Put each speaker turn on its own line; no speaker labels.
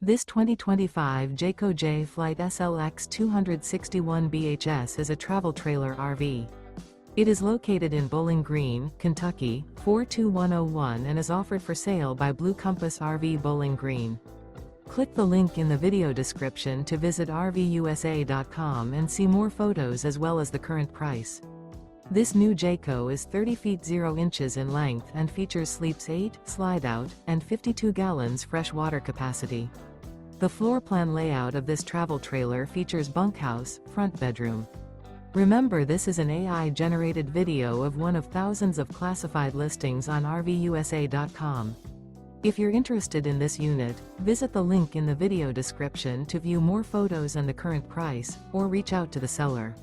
This 2025 Jayco Jay Flight SLX 261 BHS is a travel trailer RV. It is located in Bowling Green, Kentucky, 42101 and is offered for sale by Blue Compass RV Bowling Green. Click the link in the video description to visit RVUSA.com and see more photos as well as the current price. This new Jayco is 30 feet 0 inches in length and features sleeps 8, slide-out, and 52 gallons fresh water capacity. The floor plan layout of this travel trailer features bunkhouse, front bedroom. Remember, this is an AI-generated video of one of thousands of classified listings on RVUSA.com. If you're interested in this unit, visit the link in the video description to view more photos and the current price, or reach out to the seller.